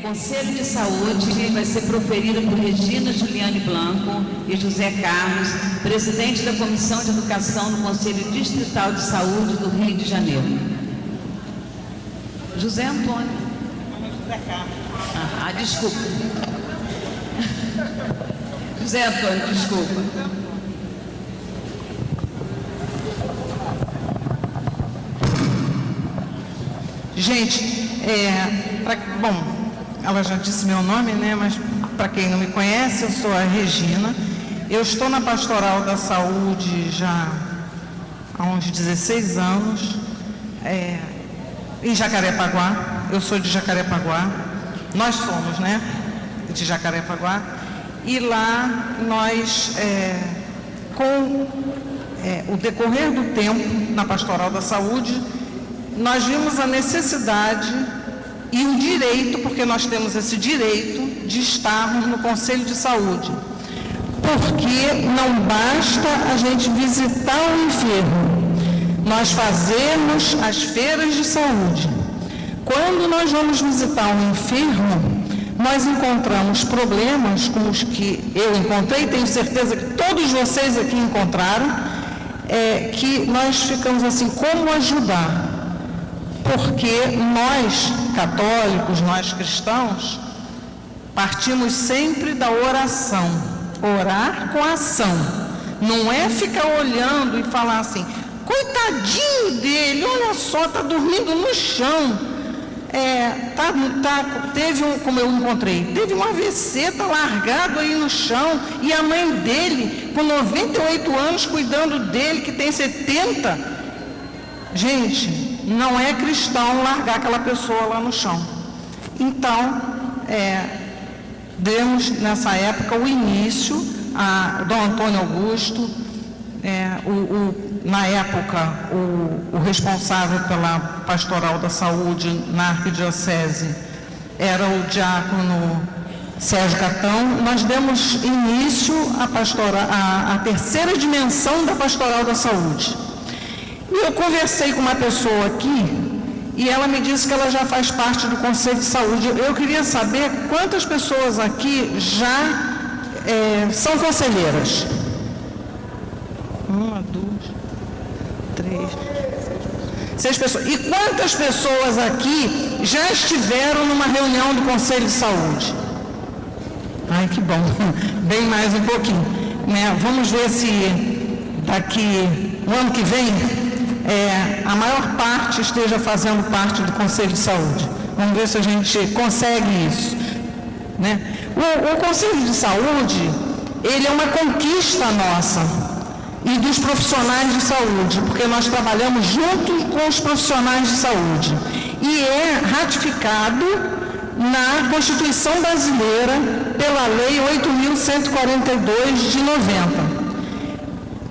Conselho de Saúde vai ser proferido por Regina Juliane Blanco e José Carlos, presidente da Comissão de Educação do Conselho Distrital de Saúde do Rio de Janeiro. José Antônio. José Carlos. Desculpa. José Antônio, desculpa. Gente, bom, ela já disse meu nome, né? Mas para quem não me conhece, eu sou a Regina. Eu estou na Pastoral da Saúde já há uns 16 anos, em Jacarepaguá. Eu sou de Jacarepaguá. Nós somos, né? De Jacarepaguá. E lá nós, com o decorrer do tempo na Pastoral da Saúde, nós vimos a necessidade e o direito, porque nós temos esse direito de estarmos no Conselho de Saúde. Porque não basta a gente visitar o enfermo, nós fazemos as feiras de saúde. Quando nós vamos visitar um enfermo, nós encontramos problemas como os que eu encontrei, tenho certeza que todos vocês aqui encontraram, que nós ficamos assim, como ajudar? Porque nós, católicos, nós cristãos, partimos sempre da oração. Orar com ação. Não é ficar olhando e falar assim, coitadinho dele, olha só, está dormindo no chão. Teve como eu encontrei, teve um AVC, está largado aí no chão, e a mãe dele, com 98 anos, cuidando dele, que tem 70. Gente, não é cristão largar aquela pessoa lá no chão. Então, demos nessa época o início a Dom Antônio Augusto, na época o responsável pela Pastoral da Saúde na Arquidiocese era o diácono Sérgio Catão. Nós demos início à terceira dimensão da Pastoral da Saúde. E eu conversei com uma pessoa aqui e ela me disse que ela já faz parte do Conselho de Saúde. Eu queria saber quantas pessoas aqui já são conselheiras. 1, 2, 3, 6 pessoas. E quantas pessoas aqui já estiveram numa reunião do Conselho de Saúde? Ai, que bom. Bem mais um pouquinho, né? Vamos ver se daqui no ano que vem a maior parte esteja fazendo parte do Conselho de Saúde. Vamos ver se a gente consegue isso, né? O Conselho de Saúde, ele é uma conquista nossa e dos profissionais de saúde, porque nós trabalhamos junto com os profissionais de saúde e é ratificado na Constituição Brasileira pela Lei 8.142 de 90.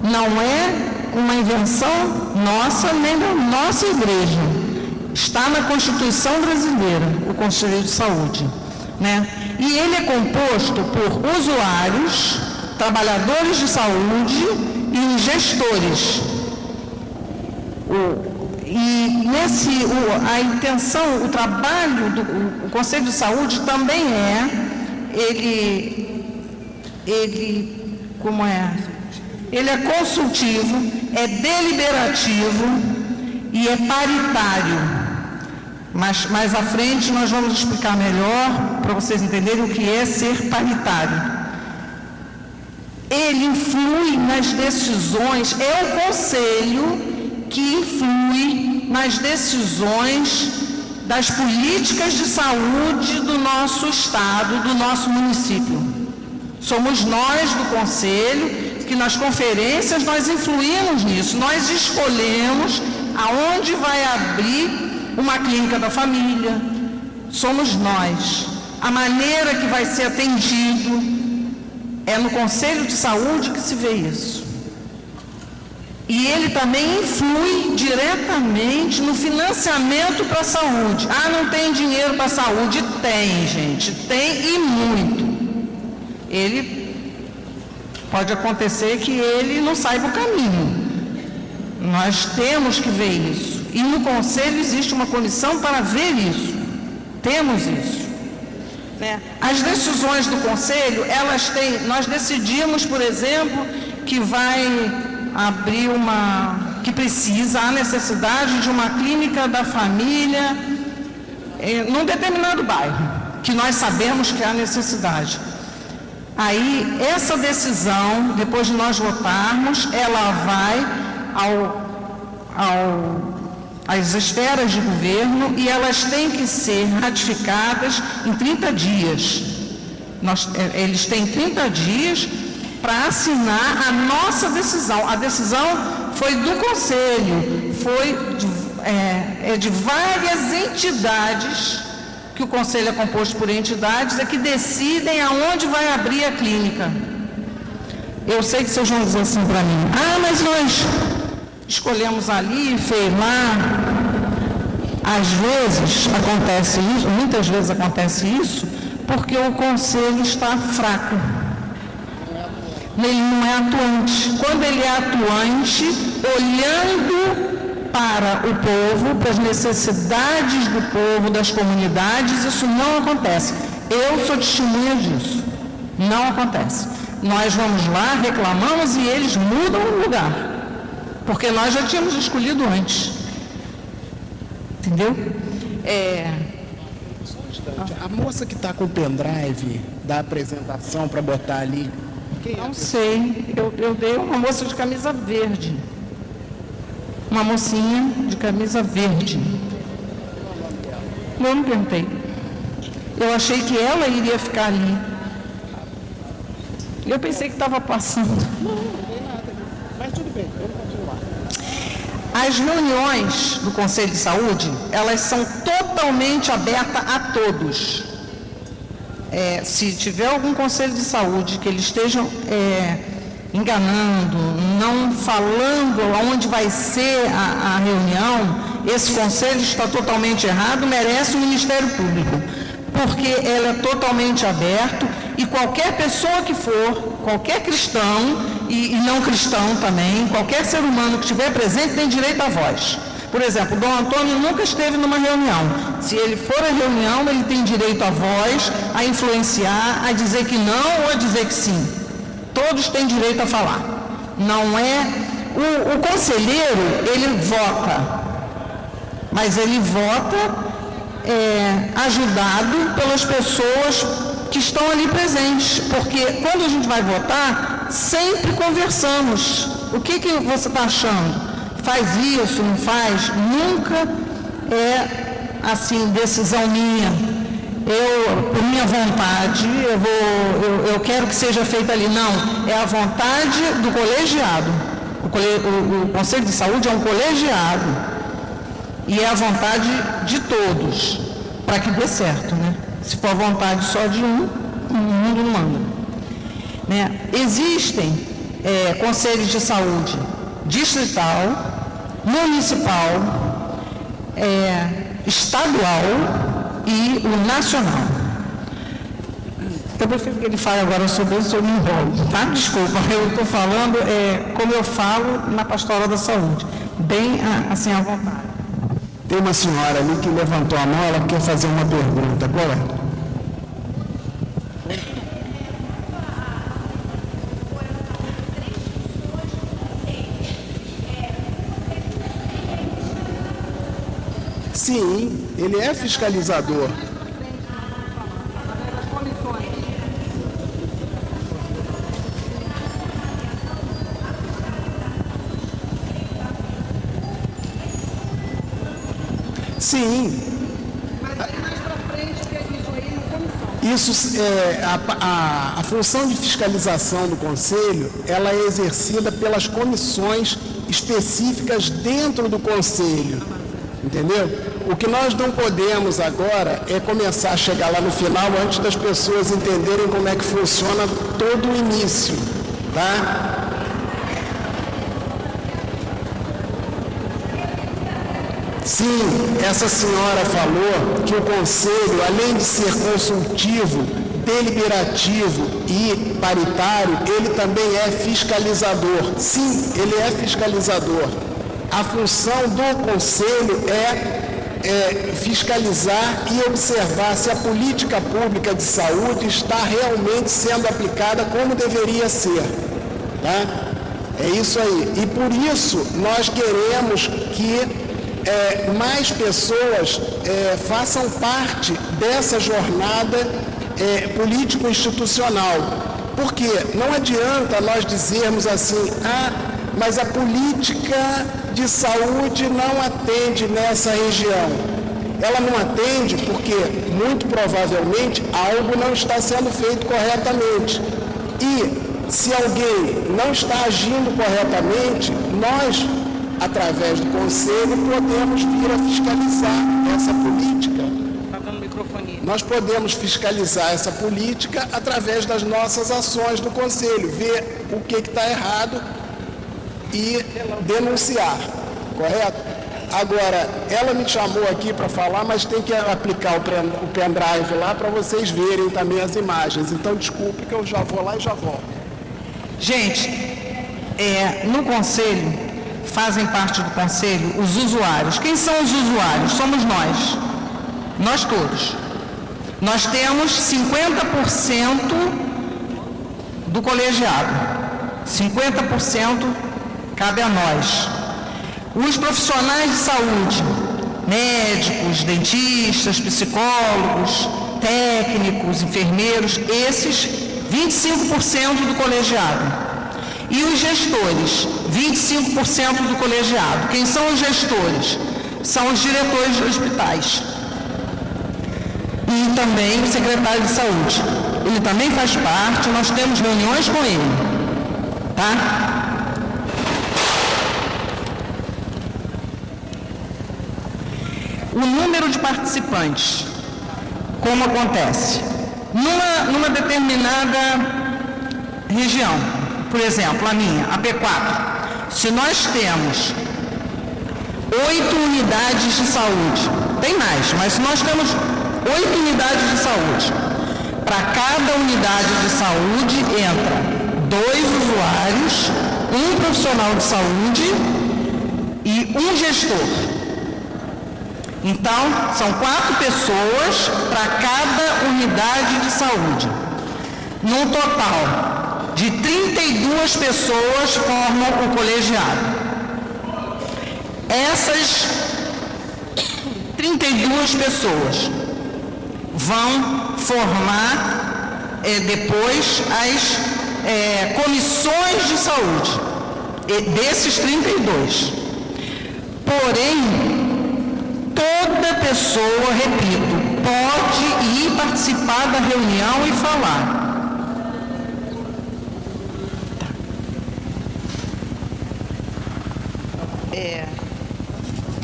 Não é uma invenção nossa nem da nossa igreja. Está na Constituição Brasileira, o Conselho de Saúde, né? E ele é composto por usuários, trabalhadores de saúde e gestores. A intenção, o trabalho do Conselho de Saúde também ele é consultivo, é deliberativo e é paritário. Mas mais à frente nós vamos explicar melhor para vocês entenderem o que é ser paritário. Ele influi nas decisões, é o conselho que influi nas decisões das políticas de saúde do nosso estado, do nosso município. Somos nós do conselho que nas conferências nós influímos nisso, nós escolhemos aonde vai abrir uma clínica da família, somos nós. A maneira que vai ser atendido é no Conselho de Saúde que se vê isso. E ele também influi diretamente no financiamento para a saúde. Ah, não tem dinheiro para a saúde? Tem, gente, tem e muito. Pode acontecer que ele não saiba o caminho. Nós temos que ver isso. E no Conselho existe uma comissão para ver isso. Temos isso. né? As decisões do Conselho, nós decidimos, por exemplo, que vai abrir há necessidade de uma clínica da família num determinado bairro, que nós sabemos que há necessidade. Aí, essa decisão, depois de nós votarmos, ela vai às esferas de governo e elas têm que ser ratificadas em 30 dias. Eles têm 30 dias para assinar a nossa decisão. A decisão foi do Conselho, foi de várias entidades, que o Conselho é composto por entidades, que decidem aonde vai abrir a clínica. Eu sei que vocês vão dizer assim para mim, mas nós escolhemos ali, fez lá. Às vezes acontece isso, muitas vezes acontece isso, porque o Conselho está fraco. Ele não é atuante. Quando ele é atuante, olhando para o povo, para as necessidades do povo, das comunidades, isso não acontece. Eu sou testemunha disso. Não acontece. Nós vamos lá, reclamamos e eles mudam o lugar. Porque nós já tínhamos escolhido antes. Entendeu? Só um instante. A moça que está com o pendrive da apresentação para botar ali. Não sei. Eu dei uma moça de camisa verde. Uma mocinha de camisa verde. Eu não perguntei. Eu achei que ela iria ficar ali. Eu pensei que estava passando. Não tem nada. Mas tudo bem, vamos continuar. As reuniões do Conselho de Saúde, elas são totalmente abertas a todos. Se tiver algum Conselho de Saúde que eles estejam enganando, não falando onde vai ser a reunião, esse Conselho está totalmente errado, merece o Ministério Público, porque ele é totalmente aberto e qualquer pessoa que for, qualquer cristão e não cristão também, qualquer ser humano que estiver presente tem direito à voz. Por exemplo, o Dom Antônio nunca esteve numa reunião. Se ele for à reunião, ele tem direito à voz, a influenciar, a dizer que não ou a dizer que sim. Todos têm direito a falar. Não é... O conselheiro, ele vota, mas ele vota ajudado pelas pessoas que estão ali presentes, porque quando a gente vai votar, sempre conversamos. O que você está achando? Faz isso, não faz? Nunca é, assim, decisão minha. Por minha vontade, eu quero que seja feito ali. Não, é a vontade do colegiado. O Conselho de Saúde é um colegiado. E é a vontade de todos, para que dê certo, né? Se for a vontade só de um, o mundo não manda. Né? Existem conselhos de saúde distrital, municipal, estadual e o nacional. Eu prefiro que ele fale agora sobre isso, eu me enrolo, tá? Desculpa, eu estou falando como eu falo na pastoral da saúde, bem assim à vontade. Tem uma senhora ali que levantou a mão, ela quer fazer uma pergunta. Qual é? Sim, ele é fiscalizador. Sim. Isso a função de fiscalização do Conselho, ela é exercida pelas comissões específicas dentro do Conselho, entendeu? O que nós não podemos agora é começar a chegar lá no final antes das pessoas entenderem como é que funciona todo o início, tá? Sim, essa senhora falou que o Conselho, além de ser consultivo, deliberativo e paritário, ele também é fiscalizador. Sim, ele é fiscalizador. A função do Conselho é fiscalizar e observar se a política pública de saúde está realmente sendo aplicada como deveria ser, tá? É isso aí. E por isso nós queremos que mais pessoas façam parte dessa jornada político-institucional. Porque não adianta nós dizermos assim, mas a política de saúde não atende nessa região. Ela não atende porque, muito provavelmente, algo não está sendo feito corretamente. E, se alguém não está agindo corretamente, nós, através do Conselho, podemos vir a fiscalizar essa política. Nós podemos fiscalizar essa política através das nossas ações do Conselho, ver o que está errado e denunciar, correto? Agora, ela me chamou aqui para falar, mas tem que aplicar o pendrive lá para vocês verem também as imagens. Então, desculpe que eu já vou lá e já volto. Gente, no Conselho, fazem parte do Conselho os usuários. Quem são os usuários? Somos nós. Nós todos. Nós temos 50% do colegiado. 50% cabe a nós. Os profissionais de saúde, médicos, dentistas, psicólogos, técnicos, enfermeiros, esses 25% do colegiado. E os gestores, 25% do colegiado. Quem são os gestores? São os diretores de hospitais. E também o secretário de saúde. Ele também faz parte, nós temos reuniões com ele. Tá? O número de participantes, como acontece? Numa determinada região, por exemplo, a minha, a P4, se nós temos 8 unidades de saúde, tem mais, mas se nós temos 8 unidades de saúde, para cada unidade de saúde entra 2 usuários, um profissional de saúde e um gestor. Então, são 4 pessoas para cada unidade de saúde. Num total de 32 pessoas formam o colegiado. Essas 32 pessoas vão formar depois as comissões de saúde, desses 32. Porém, toda pessoa, repito, pode ir participar da reunião e falar.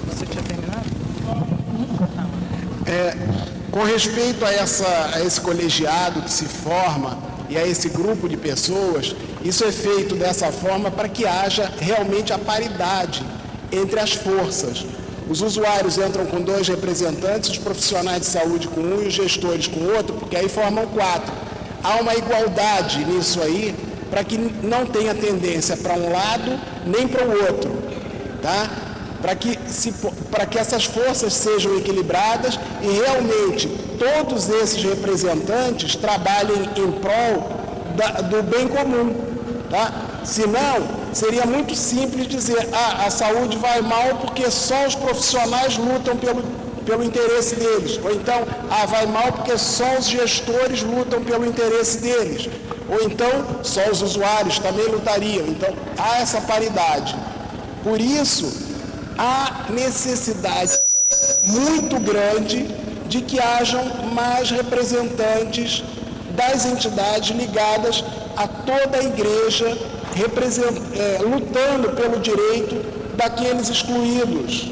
Você tinha terminado? Com respeito a esse colegiado que se forma e a esse grupo de pessoas, isso é feito dessa forma para que haja realmente a paridade entre as forças. Os usuários entram com 2 representantes, os profissionais de saúde com um e os gestores com outro, porque aí formam 4. Há uma igualdade nisso aí, para que não tenha tendência para um lado nem para o outro, tá? Para que essas forças sejam equilibradas e realmente todos esses representantes trabalhem em prol do bem comum, tá? Senão, seria muito simples dizer, a saúde vai mal porque só os profissionais lutam pelo interesse deles. Ou então, vai mal porque só os gestores lutam pelo interesse deles. Ou então, só os usuários também lutariam. Então, há essa paridade. Por isso, há necessidade muito grande de que hajam mais representantes das entidades ligadas a toda a igreja, lutando pelo direito daqueles excluídos,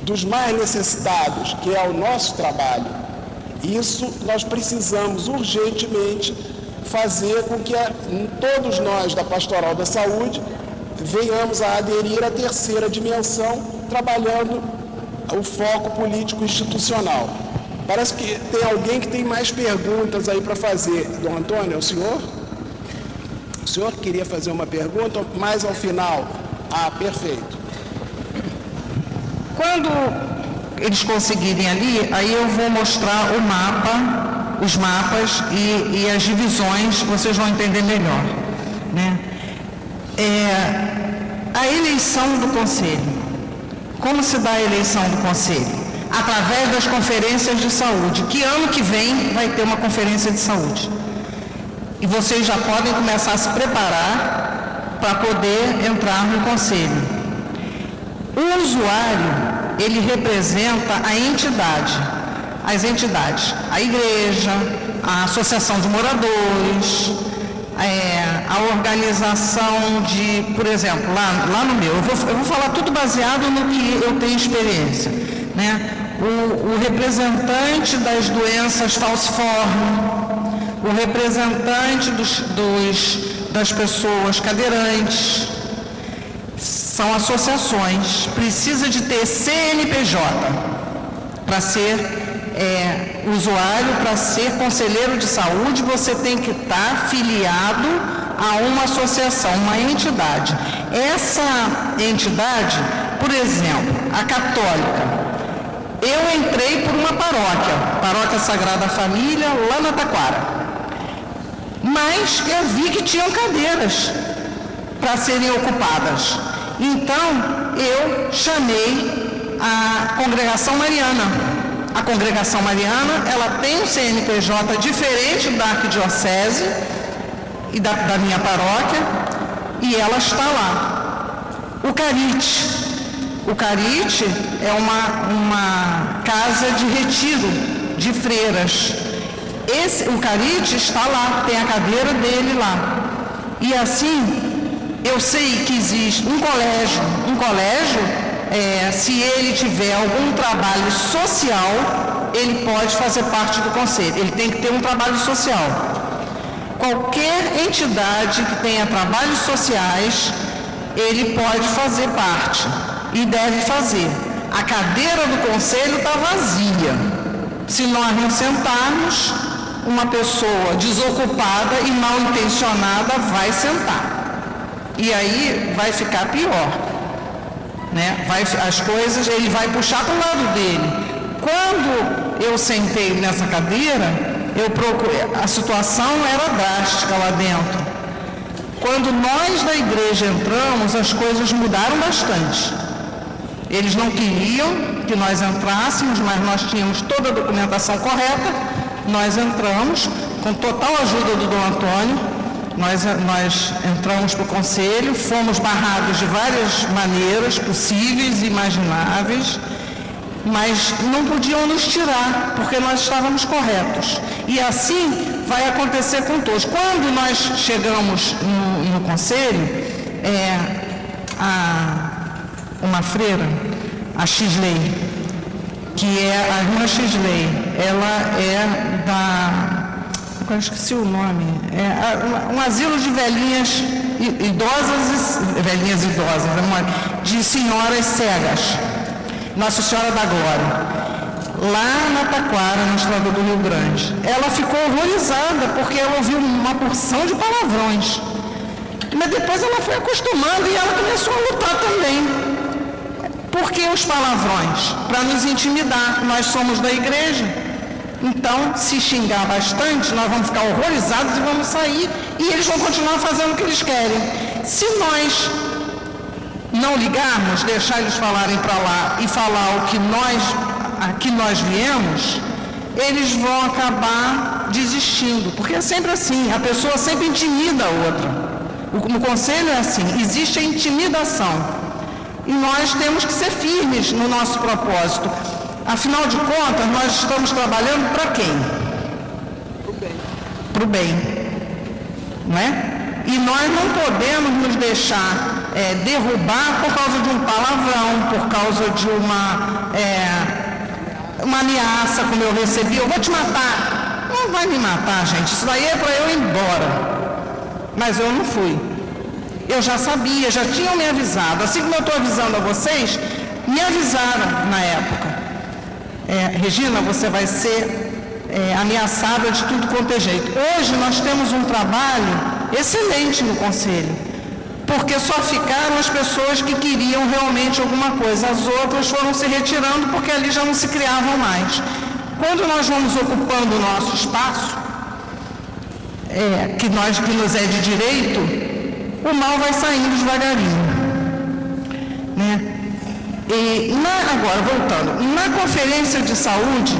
dos mais necessitados, que é o nosso trabalho. Isso nós precisamos urgentemente fazer com que todos nós da Pastoral da Saúde venhamos a aderir à terceira dimensão, trabalhando o foco político institucional. Parece que tem alguém que tem mais perguntas aí para fazer. Dom Antônio, é o senhor? O senhor queria fazer uma pergunta, mas ao final. Perfeito. Quando eles conseguirem ali, aí eu vou mostrar o mapa, os mapas e as divisões, vocês vão entender melhor, né? A eleição do conselho. Como se dá a eleição do conselho? Através das conferências de saúde, que ano que vem vai ter uma conferência de saúde. E vocês já podem começar a se preparar para poder entrar no conselho. O usuário, ele representa a entidade, as entidades, a igreja, a associação de moradores, a organização de, por exemplo, lá no meu, eu vou falar tudo baseado no que eu tenho experiência, né? O representante das doenças falciformes, o representante das pessoas cadeirantes, são associações, precisa de ter CNPJ para ser usuário, para ser conselheiro de saúde, você tem que estar filiado a uma associação, uma entidade. Essa entidade, por exemplo, a católica, eu entrei por uma paróquia Sagrada Família, lá na Taquara, mas eu vi que tinham cadeiras para serem ocupadas. Então, eu chamei a Congregação Mariana. A Congregação Mariana, ela tem um CNPJ diferente da Arquidiocese e da minha paróquia, e ela está lá. O Carite é uma casa de retiro de freiras. O Carite está lá, tem a cadeira dele lá. E assim, eu sei que existe um colégio, se ele tiver algum trabalho social, ele pode fazer parte do conselho. Ele tem que ter um trabalho social. Qualquer entidade que tenha trabalhos sociais, ele pode fazer parte e deve fazer. A cadeira do conselho está vazia. Se nós não sentarmos, uma pessoa desocupada e mal intencionada vai sentar. E aí vai ficar pior, né? As coisas, ele vai puxar para o lado dele. Quando eu sentei nessa cadeira, a situação era drástica lá dentro. Quando nós da igreja entramos, as coisas mudaram bastante. Eles não queriam que nós entrássemos, mas nós tínhamos toda a documentação correta. Nós entramos, com total ajuda do Dom Antônio, nós entramos para o conselho, fomos barrados de várias maneiras possíveis e imagináveis, mas não podiam nos tirar, porque nós estávamos corretos. E assim vai acontecer com todos. Quando nós chegamos no conselho, uma freira, a Xisley, que é a irmã Xisley, ela é agora esqueci o nome, um asilo de velhinhas idosas, de senhoras cegas, Nossa Senhora da Glória, lá na Taquara, no estado do Rio Grande. Ela ficou horrorizada, porque ela ouviu uma porção de palavrões, mas depois ela foi acostumando e ela começou a lutar também. Por que os palavrões? Para nos intimidar. Nós somos da igreja. Então, se xingar bastante, nós vamos ficar horrorizados e vamos sair. E eles vão continuar fazendo o que eles querem. Se nós não ligarmos, deixar eles falarem para lá e falar aqui nós viemos, eles vão acabar desistindo. Porque é sempre assim. A pessoa sempre intimida a outra. No conselho é assim. Existe a intimidação. E nós temos que ser firmes no nosso propósito. Afinal de contas, nós estamos trabalhando para quem? Para o bem. Não é? E nós não podemos nos deixar derrubar por causa de um palavrão, por causa de uma ameaça, como eu recebi. Eu vou te matar. Não vai me matar, gente. Isso daí é para eu ir embora. Mas eu não fui. Eu já sabia, já tinham me avisado. Assim como eu estou avisando a vocês, me avisaram na época. Regina, você vai ser ameaçada de tudo quanto é jeito. Hoje nós temos um trabalho excelente no conselho. porque só ficaram as pessoas que queriam realmente alguma coisa. As outras foram se retirando porque ali já não se criavam mais. Quando nós vamos ocupando o nosso espaço, que nos é de direito, o mal vai saindo devagarinho, né? Agora, voltando, na conferência de saúde,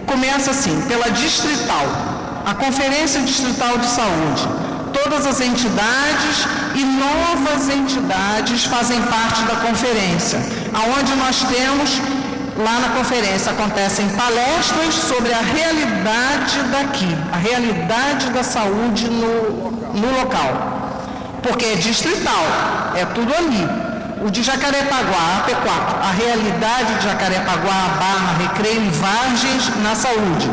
começa assim, pela distrital, a Conferência Distrital de Saúde. Todas as entidades e novas entidades fazem parte da conferência, aonde nós temos, lá na conferência, acontecem palestras sobre a realidade daqui, a realidade da saúde no local, porque é distrital, é tudo ali. O de Jacarepaguá, a P4, a realidade de Jacarepaguá, Barra, Recreio e Vargens na saúde.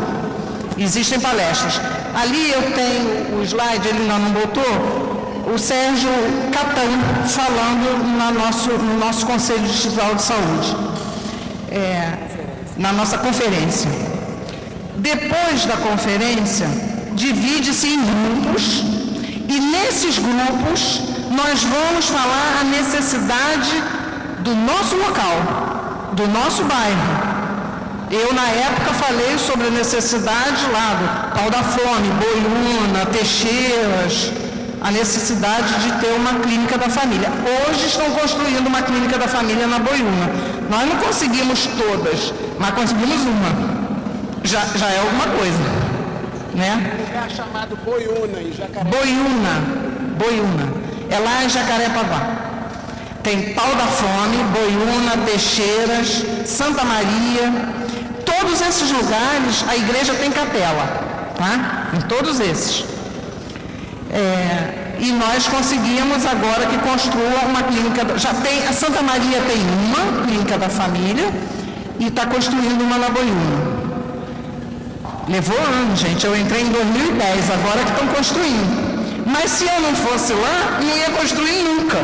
Existem palestras. Ali eu tenho o slide, ele não botou, o Sérgio Catão falando no nosso Conselho Distrital de Saúde, na nossa conferência. Depois da conferência, divide-se em grupos, e nesses grupos nós vamos falar a necessidade do nosso local, do nosso bairro. Eu, na época, falei sobre a necessidade lá do Pau da Fome, Boiúna, Teixeiras, a necessidade de ter uma clínica da família. Hoje estão construindo uma clínica da família na Boiúna. Nós não conseguimos todas, mas conseguimos uma. Já é alguma coisa, né? É chamado Boiúna em Jacarepaguá. Boiúna. É lá em Jacarepaguá. Tem Pau da Fome, Boiúna, Teixeiras, Santa Maria. Todos esses lugares, a igreja tem capela, tá? Em todos esses. E nós conseguimos agora que construa uma clínica, a Santa Maria tem uma clínica da família e está construindo uma na Boiúna. Levou anos, gente, eu entrei em 2010, agora que estão construindo. Mas se eu não fosse lá, não ia construir nunca.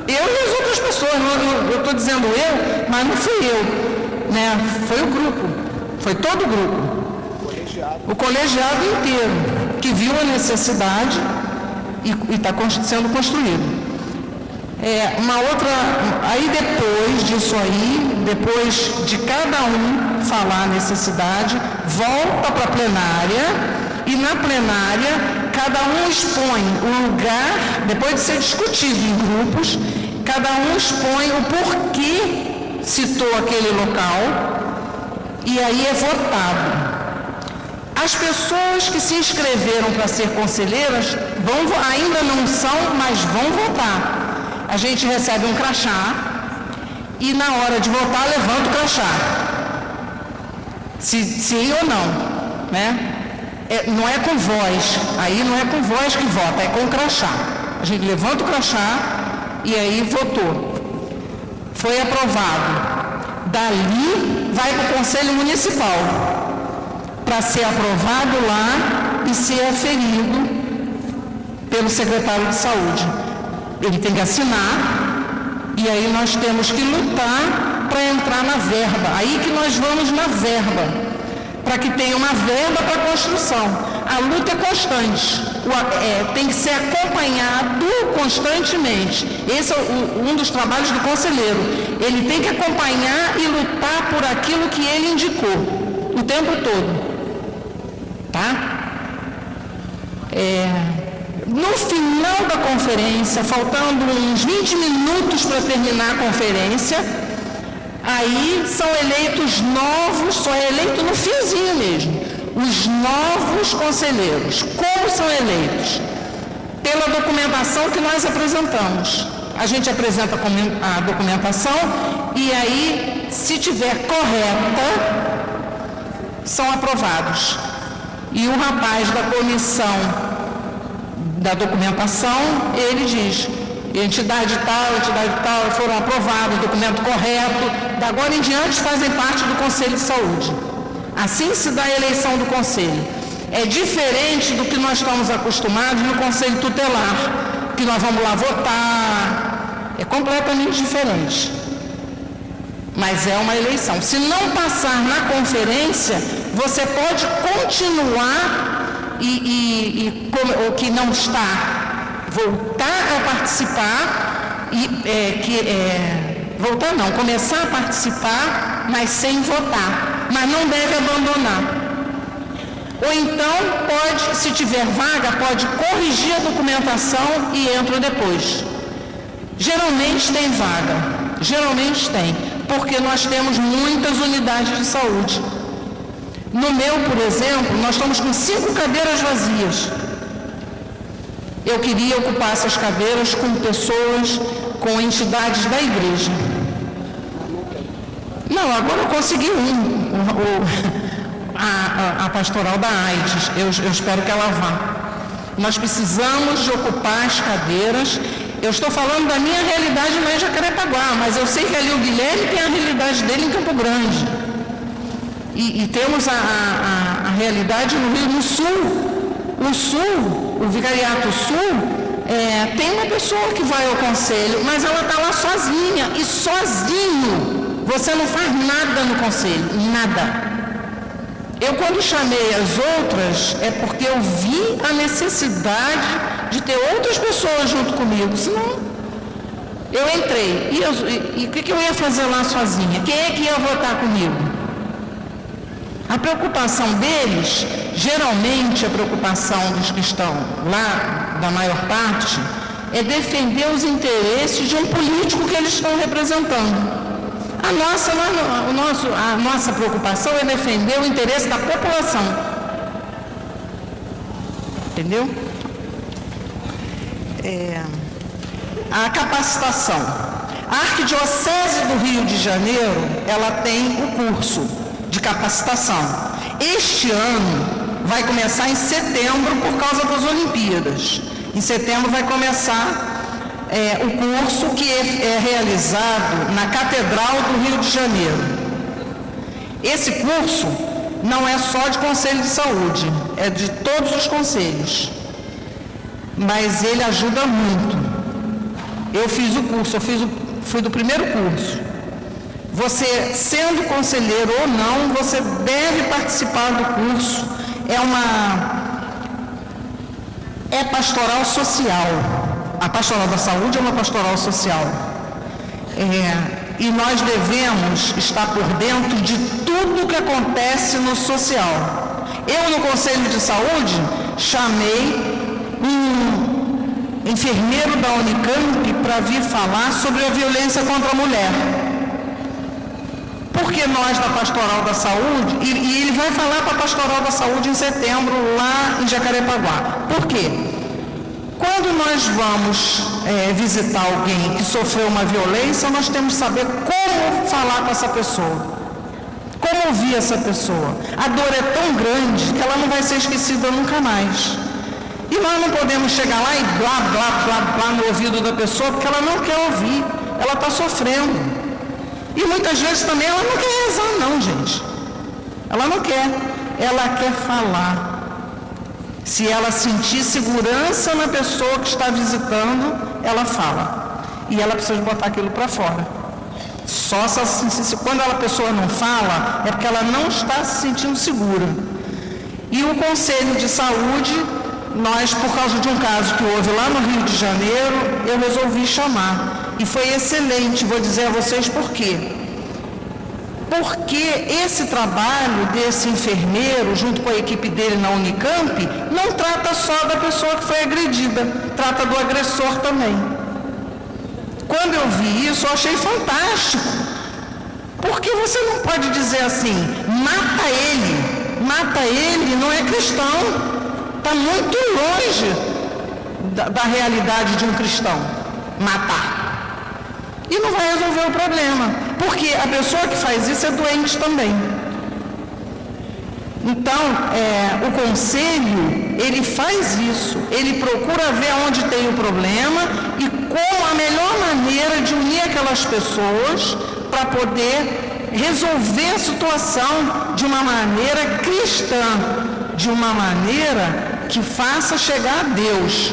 Eu e as outras pessoas, eu estou dizendo eu, mas não fui eu, né? Foi o grupo, foi todo o grupo. O colegiado inteiro, que viu a necessidade e está sendo construído. Uma outra, aí depois disso aí, depois de cada um falar a necessidade, volta para a plenária, e na plenária cada um expõe o lugar, depois de ser discutido em grupos, cada um expõe o porquê citou aquele local, e aí é votado. As pessoas que se inscreveram para ser conselheiras ainda não são, mas vão votar. A gente recebe um crachá e na hora de votar levanta o crachá. Se sim ou não, né? Não é com voz, aí não é com voz que vota, é com crachá. A gente levanta o crachá e aí votou. Foi aprovado. Dali vai para o Conselho Municipal para ser aprovado lá e ser aferido pelo secretário de Saúde. Ele tem que assinar e aí nós temos que lutar para entrar na verba. Aí que nós vamos na verba, para que tenha uma verba para a construção. A luta é constante, tem que ser acompanhado constantemente. Esse é um dos trabalhos do conselheiro. Ele tem que acompanhar e lutar por aquilo que ele indicou, o tempo todo. Tá? No final da conferência, faltando uns 20 minutos para terminar a conferência, aí são eleitos novos, só é eleito no finzinho mesmo, os novos conselheiros. Como são eleitos? Pela documentação que nós apresentamos. A gente apresenta a documentação e aí, se tiver correta, são aprovados. E o rapaz da comissão da documentação, ele diz, entidade tal, foram aprovados, documento correto, da agora em diante fazem parte do Conselho de Saúde. Assim se dá a eleição do Conselho. É diferente do que nós estamos acostumados no Conselho Tutelar, que nós vamos lá votar, é completamente diferente. Mas é uma eleição. Se não passar na conferência, você pode continuar o que não está voltar a participar começar a participar, mas sem votar, mas não deve abandonar. Ou então pode, se tiver vaga, pode corrigir a documentação e entra depois. Geralmente tem vaga, geralmente tem, porque nós temos muitas unidades de saúde. No meu, por exemplo, nós estamos com 5 cadeiras vazias. Eu queria ocupar essas cadeiras com pessoas, com entidades da igreja. Não, agora eu consegui a pastoral da AIDS, eu espero que ela vá. Nós precisamos de ocupar as cadeiras. Eu estou falando da minha realidade lá em Jacarepaguá, mas eu sei que ali o Guilherme tem a realidade dele em Campo Grande. E temos a realidade no Rio do Sul. O Sul, o Vicariato Sul, tem uma pessoa que vai ao conselho, mas ela está lá sozinha, e sozinho você não faz nada no conselho, nada. Eu, quando chamei as outras, é porque eu vi a necessidade de ter outras pessoas junto comigo, senão eu entrei. E o que eu ia fazer lá sozinha? Quem é que ia votar comigo? A preocupação deles, geralmente a preocupação dos que estão lá, da maior parte, é defender os interesses de um político que eles estão representando. A nossa preocupação é defender o interesse da população. Entendeu? A capacitação. A Arquidiocese do Rio de Janeiro, ela tem o curso de capacitação. Este ano vai começar em setembro por causa das Olimpíadas. Em setembro vai começar o curso que é realizado na Catedral do Rio de Janeiro. Esse curso não é só de Conselho de Saúde, é de todos os conselhos. Mas ele ajuda muito. Eu fiz o curso, fui do primeiro curso. Você, sendo conselheiro ou não, você deve participar do curso. É pastoral social. A pastoral da saúde é uma pastoral social. E nós devemos estar por dentro de tudo que acontece no social. Eu, no Conselho de Saúde, chamei um enfermeiro da Unicamp para vir falar sobre a violência contra a mulher. Porque nós, da Pastoral da Saúde, e ele vai falar para a Pastoral da Saúde em setembro, lá em Jacarepaguá. Por quê? Quando nós vamos visitar alguém que sofreu uma violência, nós temos que saber como falar com essa pessoa, como ouvir essa pessoa. A dor é tão grande que ela não vai ser esquecida nunca mais. E nós não podemos chegar lá e blá, blá, blá, blá no ouvido da pessoa, porque ela não quer ouvir, ela está sofrendo. E muitas vezes também ela não quer rezar, não, gente. Ela não quer, ela quer falar. Se ela sentir segurança na pessoa que está visitando, ela fala. E ela precisa botar aquilo para fora. Só se quando a pessoa não fala, é porque ela não está se sentindo segura. E o Conselho de Saúde, nós, por causa de um caso que houve lá no Rio de Janeiro, eu resolvi chamar. E foi excelente, vou dizer a vocês por quê. Porque esse trabalho desse enfermeiro, junto com a equipe dele na Unicamp, não trata só da pessoa que foi agredida, trata do agressor também. Quando eu vi isso, eu achei fantástico. Porque você não pode dizer assim, mata ele não é cristão. Está muito longe da realidade de um cristão, matar. E não vai resolver o problema, porque a pessoa que faz isso é doente também. Então, o conselho, ele faz isso, ele procura ver onde tem o problema e qual a melhor maneira de unir aquelas pessoas para poder resolver a situação de uma maneira cristã, de uma maneira que faça chegar a Deus,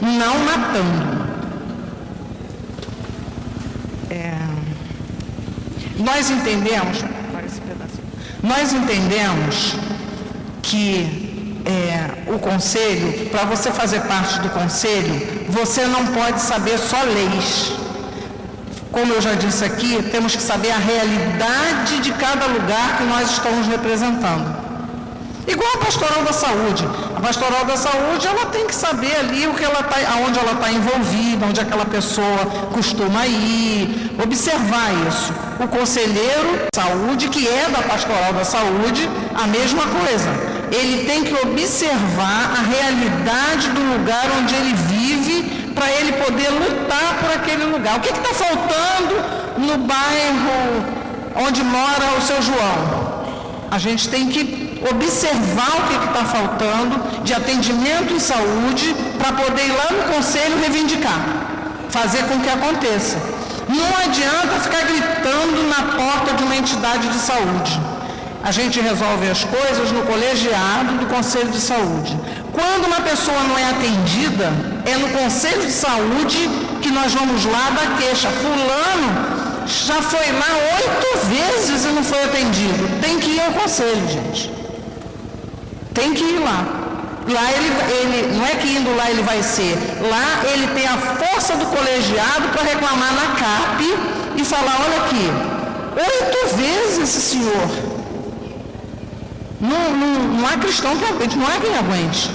não matando. Nós entendemos que o conselho, para você fazer parte do conselho, você não pode saber só leis. Como eu já disse aqui, temos que saber a realidade de cada lugar que nós estamos representando. Igual a pastoral da saúde. A pastoral da saúde, ela tem que saber ali aonde ela está envolvida, onde aquela pessoa costuma ir, observar isso. O conselheiro de saúde, que é da pastoral da saúde, a mesma coisa. Ele tem que observar a realidade do lugar onde ele vive para ele poder lutar por aquele lugar. O que está faltando no bairro onde mora o seu João? A gente tem que observar o que está faltando de atendimento em saúde para poder ir lá no conselho reivindicar, fazer com que aconteça. Não adianta ficar gritando na porta de uma entidade de saúde. A gente resolve as coisas no colegiado do Conselho de Saúde. Quando uma pessoa não é atendida, é no Conselho de Saúde que nós vamos lá dar queixa. Fulano já foi lá 8 vezes e não foi atendido. Tem que ir ao conselho, gente. Tem que ir lá. Lá ele não é que indo lá ele vai ser. Lá ele tem a força do colegiado para reclamar na CAP e falar, olha aqui, 8 vezes esse senhor. Não há cristão que aguente, não há quem aguente.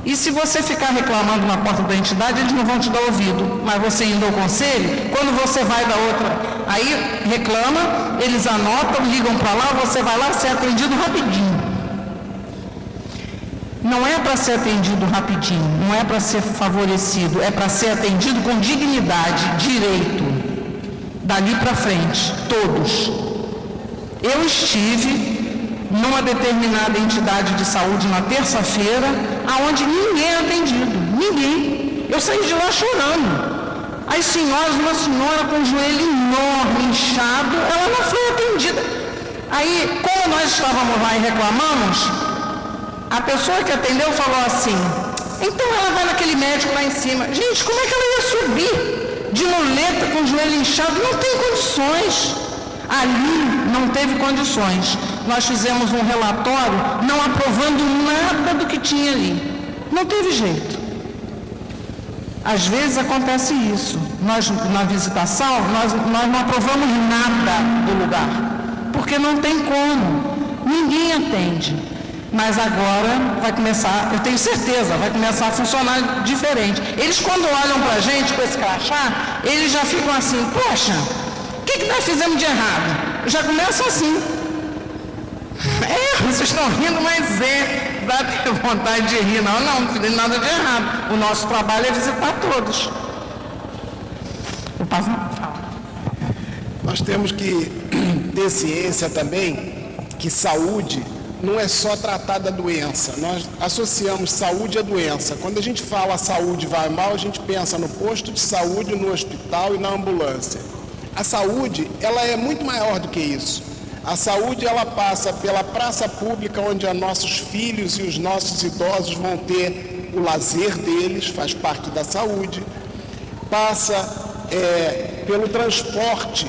E se você ficar reclamando na porta da entidade, eles não vão te dar ouvido. Mas você indo ao conselho, quando você vai da outra, aí reclama, eles anotam, ligam para lá, você vai lá, você é atendido rapidinho. Não é para ser atendido rapidinho, não é para ser favorecido, é para ser atendido com dignidade, direito, dali para frente, todos. Eu estive numa determinada entidade de saúde na terça-feira, aonde ninguém é atendido, ninguém. Eu saí de lá chorando. As senhoras, uma senhora com o joelho enorme, inchado, ela não foi atendida. Aí, como nós estávamos lá e reclamamos, a pessoa que atendeu falou assim, então ela vai naquele médico lá em cima. Gente, como é que ela ia subir de muleta com o joelho inchado? Não tem condições. Ali não teve condições. Nós fizemos um relatório não aprovando nada do que tinha ali. Não teve jeito. Às vezes acontece isso. Nós, na visitação, nós não aprovamos nada do lugar. Porque não tem como. Ninguém atende. Mas agora vai começar, eu tenho certeza, vai começar a funcionar diferente. Eles quando olham para a gente com esse crachá, eles já ficam assim, poxa, o que nós fizemos de errado? Já começa assim. Vocês estão rindo, mas dá até vontade de rir. Não fiz nada de errado. O nosso trabalho é visitar todos. Eu passo. Nós temos que ter ciência também que saúde não é só tratar da doença. Nós associamos saúde à doença. Quando a gente fala a saúde vai mal, a gente pensa no posto de saúde, no hospital e na ambulância. A saúde, ela é muito maior do que isso. A saúde, ela passa pela praça pública, onde os nossos filhos e os nossos idosos vão ter o lazer deles, faz parte da saúde. Passa pelo transporte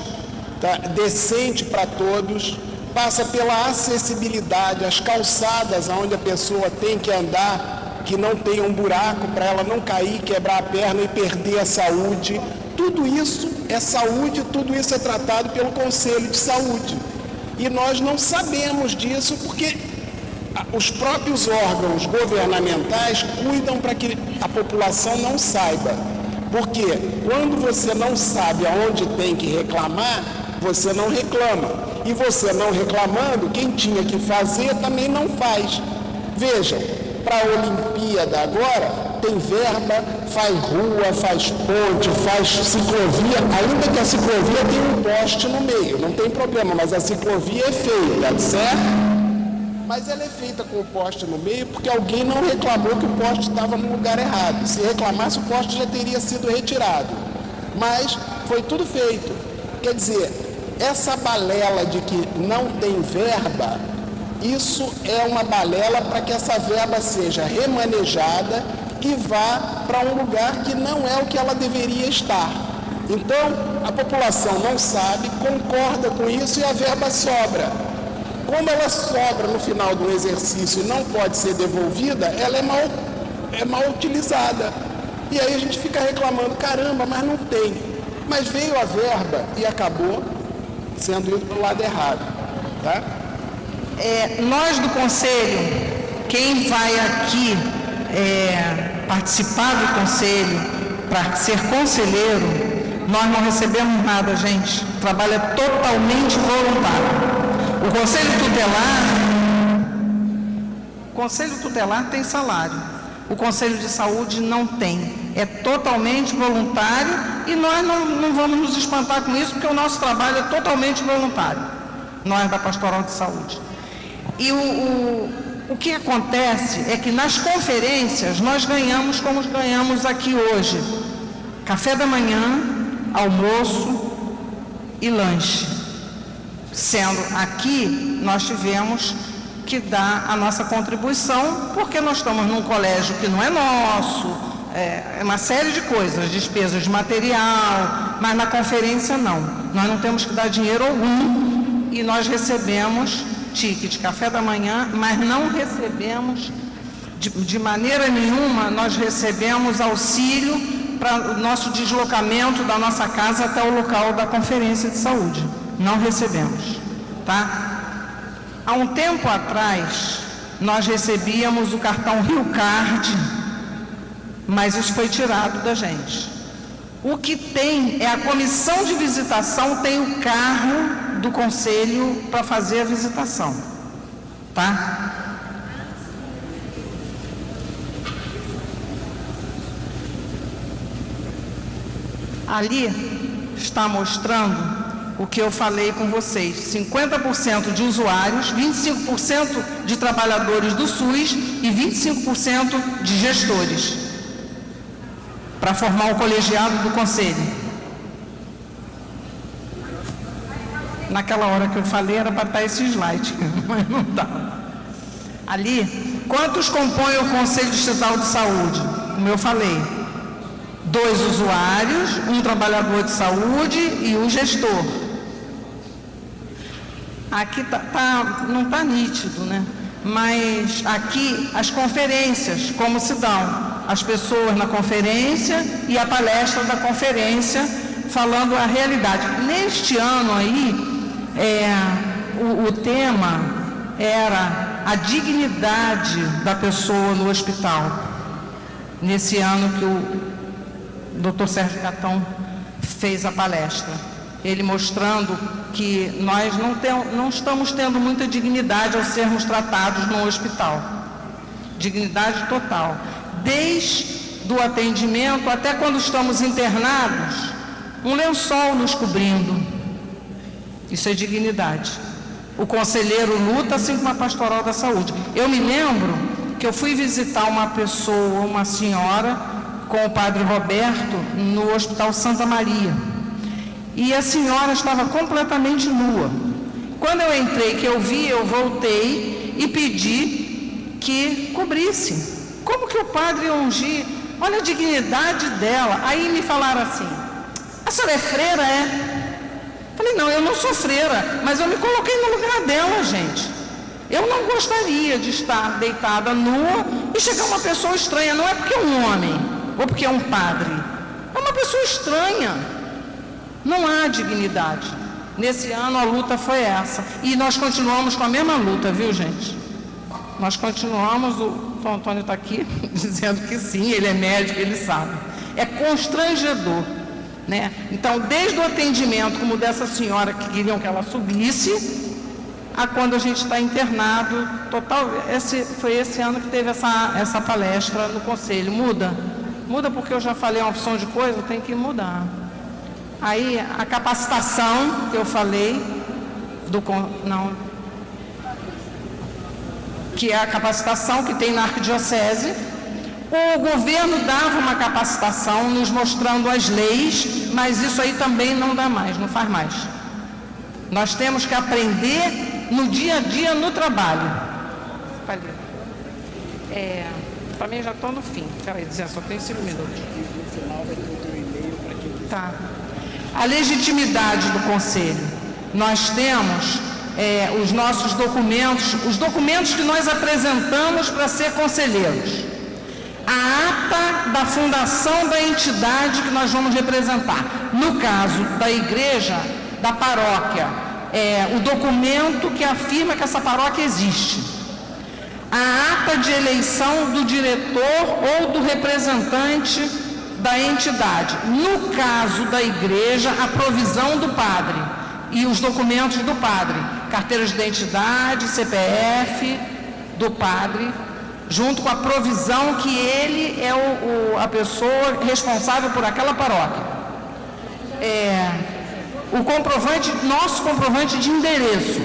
decente para todos. Passa pela acessibilidade, as calçadas onde a pessoa tem que andar, que não tem um buraco para ela não cair, quebrar a perna e perder a saúde. Tudo isso é saúde, tudo isso é tratado pelo Conselho de Saúde. E nós não sabemos disso porque os próprios órgãos governamentais cuidam para que a população não saiba. Porque quando você não sabe aonde tem que reclamar, você não reclama. E você não reclamando, quem tinha que fazer também não faz. Vejam, para a Olimpíada agora, tem verba, faz rua, faz ponte, faz ciclovia, ainda que a ciclovia tenha um poste no meio, não tem problema, mas a ciclovia é feita, certo? Mas ela é feita com o poste no meio porque alguém não reclamou que o poste estava no lugar errado. Se reclamasse, o poste já teria sido retirado. Mas foi tudo feito. Quer dizer, essa balela de que não tem verba, isso é uma balela para que essa verba seja remanejada e vá para um lugar que não é o que ela deveria estar. Então, a população não sabe, concorda com isso e a verba sobra. como ela sobra no final do exercício e não pode ser devolvida, ela é mal utilizada. E aí a gente fica reclamando, caramba, mas não tem. Mas veio a verba e acabou sendo ido para o lado errado. Tá? Nós do Conselho, quem vai aqui participar do Conselho, para ser conselheiro, nós não recebemos nada, gente. O trabalho é totalmente voluntário. O Conselho Tutelar tem salário. O Conselho de Saúde não tem. É totalmente voluntário e nós não vamos nos espantar com isso, porque o nosso trabalho é totalmente voluntário. Nós da Pastoral de Saúde. E o que acontece é que nas conferências nós ganhamos como ganhamos aqui hoje. Café da manhã, almoço e lanche. Sendo aqui, nós tivemos que dar a nossa contribuição, porque nós estamos num colégio que não é nosso, é uma série de coisas, despesas de material, mas na conferência não. Nós não temos que dar dinheiro algum e nós recebemos ticket de café da manhã, mas não recebemos, de maneira nenhuma, nós recebemos auxílio para o nosso deslocamento da nossa casa até o local da conferência de saúde. Não recebemos, tá? Há um tempo atrás, nós recebíamos o cartão Rio Card, mas isso foi tirado da gente. O que tem é a comissão de visitação, tem o carro do conselho para fazer a visitação, tá? Ali está mostrando o que eu falei com vocês, 50% de usuários, 25% de trabalhadores do SUS e 25% de gestores, para formar o colegiado do Conselho. Naquela hora que eu falei era para estar esse slide, mas não dá. Ali, quantos compõem o Conselho Distrital de Saúde? Como eu falei, 2 usuários, 1 trabalhador de saúde e 1 gestor. Aqui não está nítido, né? Mas aqui as conferências, como se dão as pessoas na conferência e a palestra da conferência falando a realidade. Neste ano aí, o tema era a dignidade da pessoa no hospital. Nesse ano que o Dr. Sérgio Catão fez a palestra, ele mostrando que nós não estamos tendo muita dignidade ao sermos tratados no hospital. Dignidade total. Desde o atendimento até quando estamos internados, um lençol nos cobrindo. Isso é dignidade. O conselheiro luta assim como a pastoral da saúde. Eu me lembro que eu fui visitar uma pessoa, uma senhora, com o padre Roberto, no Hospital Santa Maria. E a senhora estava completamente nua. Quando eu entrei, que eu vi, eu voltei e pedi que cobrisse. Como que o padre ia ungir? Olha a dignidade dela. Aí me falaram assim: a senhora é freira, é? Falei, não, eu não sou freira, mas eu me coloquei no lugar dela, gente. Eu não gostaria de estar deitada nua e chegar uma pessoa estranha. Não é porque é um homem ou porque é um padre. É uma pessoa estranha. Não há dignidade. Nesse ano a luta foi essa. E nós continuamos com a mesma luta, viu, gente? Nós continuamos, o Antônio está aqui dizendo que sim, ele é médico, ele sabe. É constrangedor, né? Então, desde o atendimento, como dessa senhora que queriam que ela subisse, a quando a gente está internado, total, foi esse ano que teve essa palestra no Conselho. Muda porque eu já falei uma opção de coisa, tem que mudar. Aí, a capacitação que eu falei, que é a capacitação que tem na Arquidiocese, o governo dava uma capacitação nos mostrando as leis, mas isso aí também não dá mais, não faz mais. Nós temos que aprender no dia a dia, no trabalho. Para mim já estou no fim, peraí, só tem 5 minutos. Tá. A legitimidade do Conselho. Nós temos os nossos documentos, os documentos que nós apresentamos para ser conselheiros. A ata da fundação da entidade que nós vamos representar. No caso da igreja, da paróquia, o documento que afirma que essa paróquia existe. A ata de eleição do diretor ou do representante da entidade. No caso da igreja, a provisão do padre e os documentos do padre, carteira de identidade, CPF do padre, junto com a provisão que ele é a pessoa responsável por aquela paróquia. O comprovante, nosso comprovante de endereço,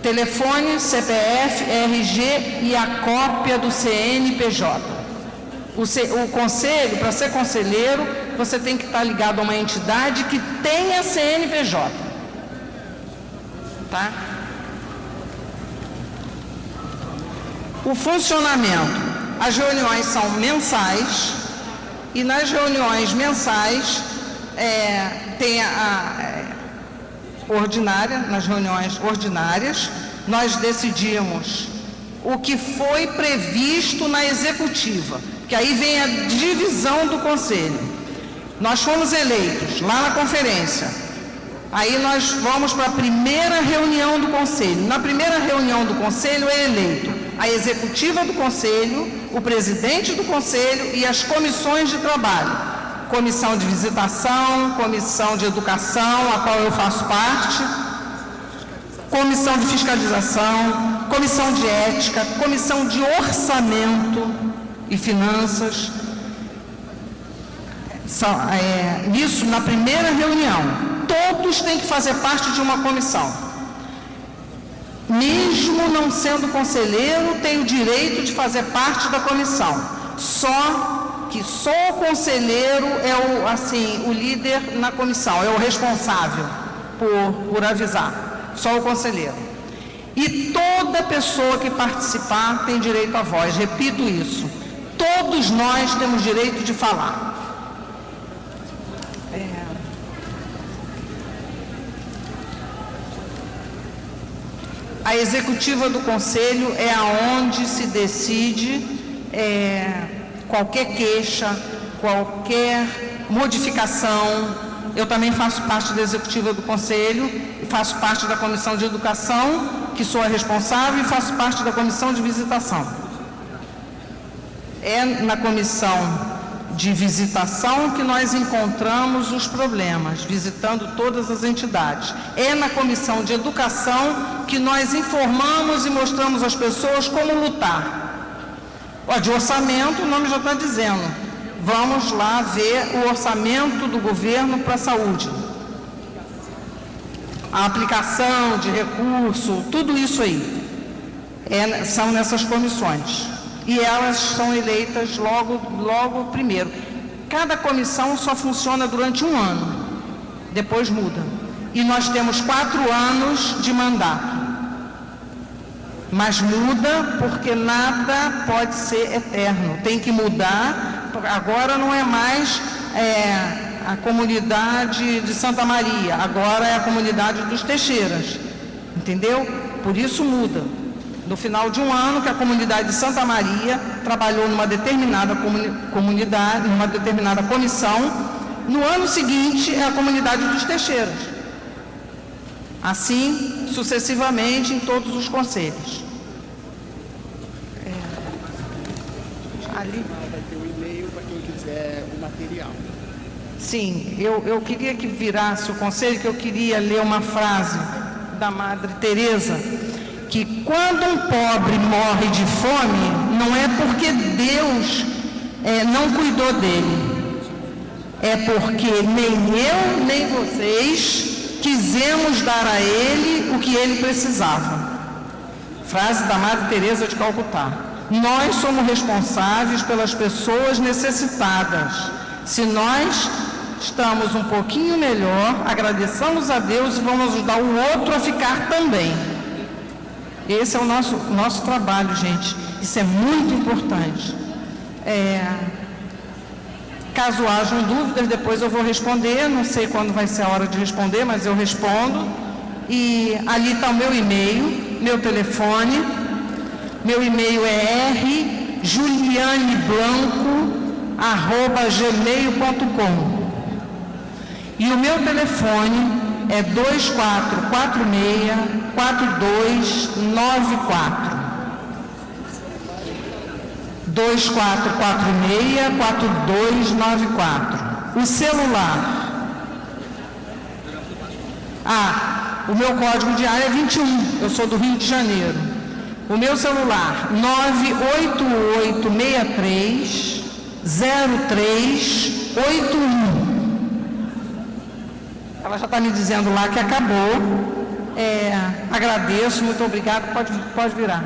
telefone, CPF, RG e a cópia do CNPJ. O conselho, para ser conselheiro, você tem que estar ligado a uma entidade que tenha CNPJ. Tá? O funcionamento. As reuniões são mensais e nas reuniões mensais tem nas reuniões ordinárias, nós decidimos o que foi previsto na executiva, que aí vem a divisão do conselho. Nós fomos eleitos lá na conferência, aí nós vamos para a primeira reunião do conselho. Na primeira reunião do conselho é eleito a executiva do conselho, o presidente do conselho e as comissões de trabalho. Comissão de visitação, comissão de educação, a qual eu faço parte, comissão de fiscalização, comissão de ética, comissão de orçamento e finanças. Isso na primeira reunião. Todos têm que fazer parte de uma comissão. Mesmo não sendo conselheiro, tem o direito de fazer parte da comissão. Só o conselheiro é o líder na comissão, é o responsável por avisar, só o conselheiro. E toda pessoa que participar tem direito à voz, repito isso, todos nós temos direito de falar. A executiva do conselho é aonde se decide qualquer queixa, qualquer modificação. Eu também faço parte da executiva do conselho, faço parte da comissão de educação, que sou a responsável, e faço parte da comissão de visitação. É na comissão de visitação que nós encontramos os problemas, visitando todas as entidades. É na comissão de educação que nós informamos e mostramos às pessoas como lutar. De orçamento, o nome já está dizendo. Vamos lá ver o orçamento do governo para a saúde. A aplicação de recurso, tudo isso aí. São nessas comissões. E elas são eleitas logo primeiro. Cada comissão só funciona durante 1 ano. Depois muda. E nós temos 4 anos de mandato. Mas muda porque nada pode ser eterno, tem que mudar. Agora não é mais a comunidade de Santa Maria, agora é a comunidade dos Teixeiras, entendeu? Por isso muda. No final de 1 ano que a comunidade de Santa Maria trabalhou numa determinada comunidade, numa determinada comissão, no ano seguinte é a comunidade dos Teixeiras. Assim, sucessivamente, em todos os conselhos. Ali. Vai ter um e-mail para quem quiser o material. Sim, eu queria que virasse o conselho, que eu queria ler uma frase da Madre Teresa, que quando um pobre morre de fome, não é porque Deus não cuidou dele, é porque nem eu, nem vocês quisemos dar a ele o que ele precisava. Frase da Madre Teresa de Calcutá. Nós somos responsáveis pelas pessoas necessitadas. Se nós estamos um pouquinho melhor, agradeçamos a Deus e vamos ajudar o outro a ficar também. Esse é o nosso trabalho, gente. Isso é muito importante. Caso hajam dúvidas, depois eu vou responder. Não sei quando vai ser a hora de responder, mas eu respondo. E ali está o meu e-mail, meu telefone. Meu e-mail é rjulianeblanco@gmail.com. E o meu telefone é 2446-4294. 2446-4294. O celular. O meu código de área é 21. Eu sou do Rio de Janeiro. O meu celular, 98863-0381. Ela já está me dizendo lá que acabou. Agradeço, muito obrigado. Pode virar.